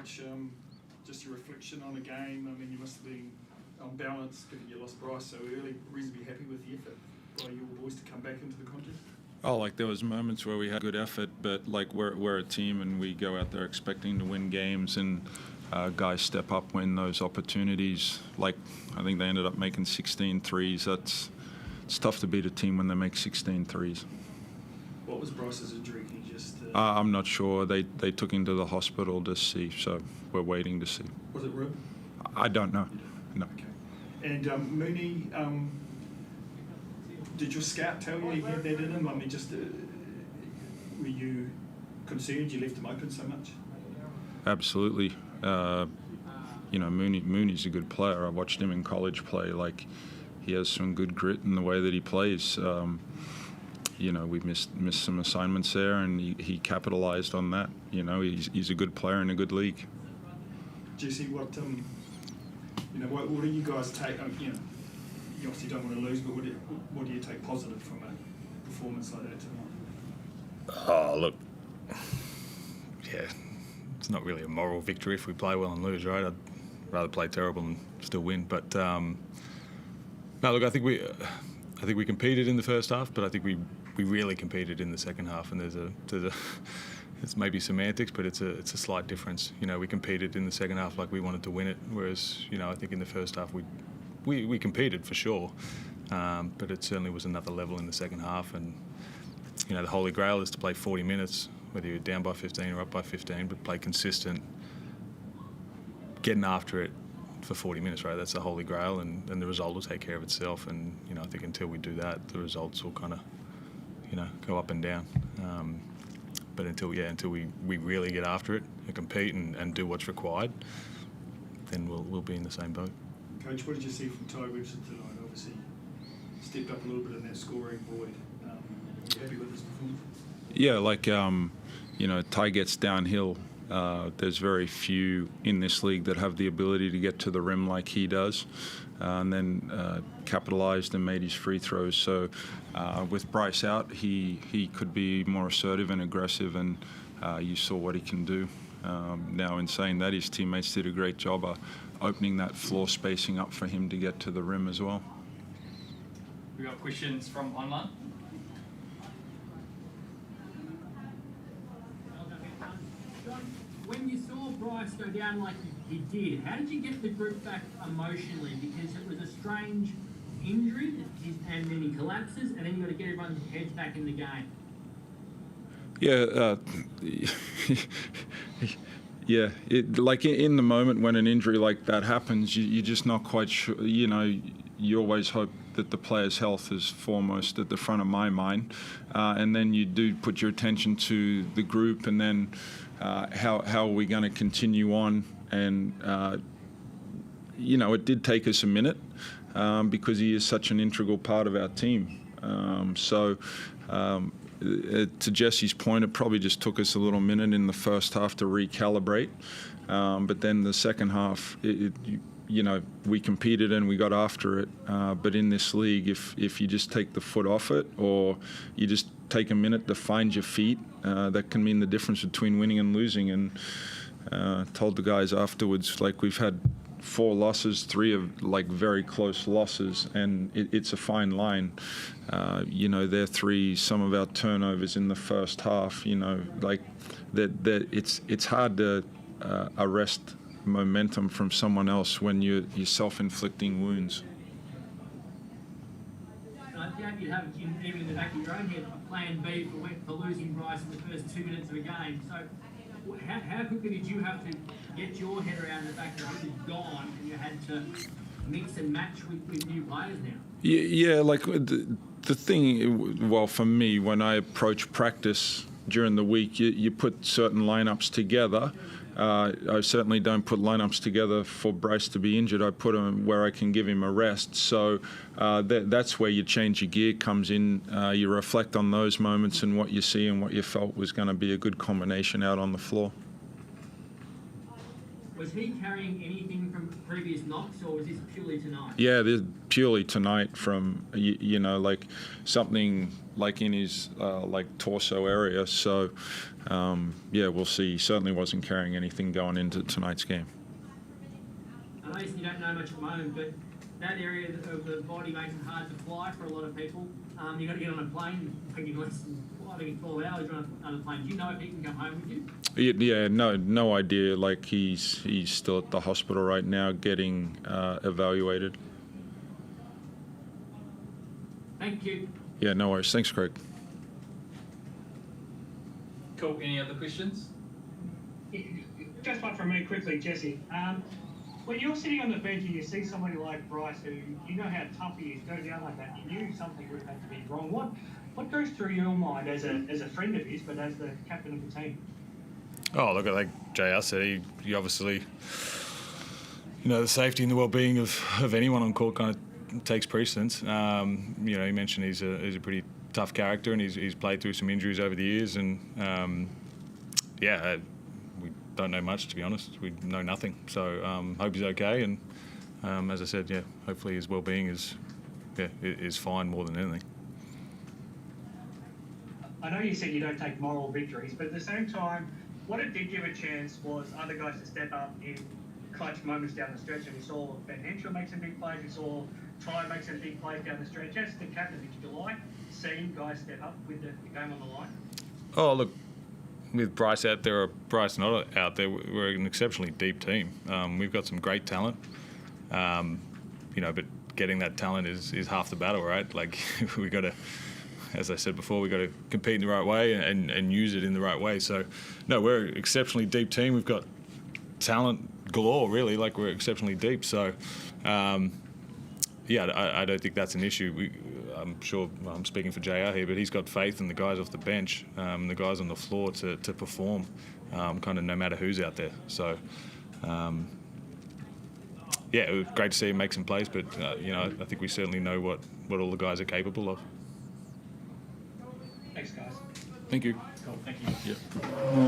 Coach, just your reflection on the game. I mean, you must have been on balance, given you lost Bryce so early, reasonably happy with the effort by your boys to come back into the contest? Oh, like there was moments where we had good effort, but like we're a team and we go out there expecting to win games, and guys step up when those opportunities. Like I think they ended up making 16 threes. It's tough to beat a team when they make 16 threes. What was Bryce's injury? Can you just? I'm not sure. They took him to the hospital to see, so we're waiting to see. Was it rib? I don't know. No. Okay. And Mooney, did your scout tell you he had that in him? I mean, just were you concerned you left him open so much? Absolutely. Mooney's a good player. I watched him in college play. Like, he has some good grit in the way that he plays. We missed some assignments there, and he capitalized on that. He's a good player in a good league. Jesse, what do you guys take? You obviously don't want to lose, but what do you take positive from a performance like that tonight? Oh, look, yeah, it's not really a moral victory if we play well and lose, right? I'd rather play terrible and still win. But no, look, I think we competed in the first half, but I think we really competed in the second half. And there's a it's maybe semantics, but it's a slight difference. We competed in the second half like we wanted to win it, whereas I think in the first half we competed for sure, but it certainly was another level in the second half. And the holy grail is to play 40 minutes, whether you're down by 15 or up by 15, but play consistent, getting after it for 40 minutes, right? That's the holy grail, and the result will take care of itself. And I think until we do that, the results will kind of go up and down. But until we really get after it and compete and do what's required, then we'll be in the same boat. Coach, what did you see from Ty Webster tonight? Obviously stepped up a little bit in that scoring void. Are you happy with his performance? Yeah, Ty gets downhill. There's very few in this league that have the ability to get to the rim like he does, and then capitalized and made his free throws. So with Bryce out, he could be more assertive and aggressive, and you saw what he can do. Now, in saying that, his teammates did a great job opening that floor spacing up for him to get to the rim as well. We've got questions from online. When you saw Bryce go down like he did, how did you get the group back emotionally? Because it was a strange injury, and then he collapses, and then you've got to get everyone's heads back in the game. Yeah, yeah. In the moment when an injury like that happens, you're just not quite sure. You always hope that the player's health is foremost at the front of my mind, and then you do put your attention to the group, and then how are we going to continue on? And it did take us a minute because he is such an integral part of our team. To Jesse's point, it probably just took us a little minute in the first half to recalibrate, but then the second half, we competed and we got after it. But in this league, if you just take the foot off it, or you just take a minute to find your feet, that can mean the difference between winning and losing. And told the guys afterwards, we've had 4 losses, 3 of very close losses, and it's a fine line. Their 3, some of our turnovers in the first half, it's hard to arrest momentum from someone else when you're self-inflicting wounds. I think you'd have, even in the back of your own head, a plan B for losing Bryce in the first 2 minutes of a game. So how quickly did you have to get your head around the fact that he was gone and you had to mix and match with new players now? Yeah, the thing, well, for me, when I approach practice during the week, you put certain lineups together. I certainly don't put lineups together for Bryce to be injured. I put him where I can give him a rest. So that's where you change your gear comes in. You reflect on those moments and what you see and what you felt was going to be a good combination out on the floor. Was he carrying anything from previous knocks, or was this purely tonight? Yeah, this purely tonight from, you know, like something like in his like torso area. So, yeah, we'll see. He certainly wasn't carrying anything going into tonight's game. I know you don't know much at the moment, but that area of the body makes it hard to fly for a lot of people. You've got to get on a plane, taking less than 12 hours on a plane. Do you know if he can come home with you? Yeah, no idea. Like he's still at the hospital right now getting evaluated. Thank you. Yeah, no worries. Thanks, Craig. Cool. Any other questions? Just one from me quickly, Jesse. When you're sitting on the bench and you see somebody like Bryce, who you know how tough he is, go down like that, you knew something would have to be wrong. What goes through your mind as a friend of his, but as the captain of the team? Oh, look, like JR said, he obviously, you know, the safety and the well-being of anyone on court kind of takes precedence. You know, he mentioned he's a pretty tough character, and he's played through some injuries over the years, and yeah, we don't know much, to be honest. We know nothing. So hope he's okay, and as I said, yeah, hopefully his well-being is fine more than anything. I know you said you don't take moral victories, but at the same time, what it did give a chance was other guys to step up in clutch moments down the stretch, and we saw Ben Henshaw make some big plays, we saw Ty make some big plays down the stretch. As the captain, did you like seeing guys step up with the game on the line? Oh, look, with Bryce out there or Bryce not out there, we're an exceptionally deep team. We've got some great talent, you know, but getting that talent is half the battle, right? Like, we got to, as I said before, we got to compete in the right way and use it in the right way. So, no, we're an exceptionally deep team. We've got talent galore, really. Like, we're exceptionally deep. So, yeah, I don't think that's an issue. I'm sure I'm speaking for JR here, but he's got faith in the guys off the bench, the guys on the floor to perform, kind of no matter who's out there. So, yeah, it was great to see him make some plays, but you know, I think we certainly know what all the guys are capable of. Thanks, guys. Thank you. Cool. Thank you. Yeah.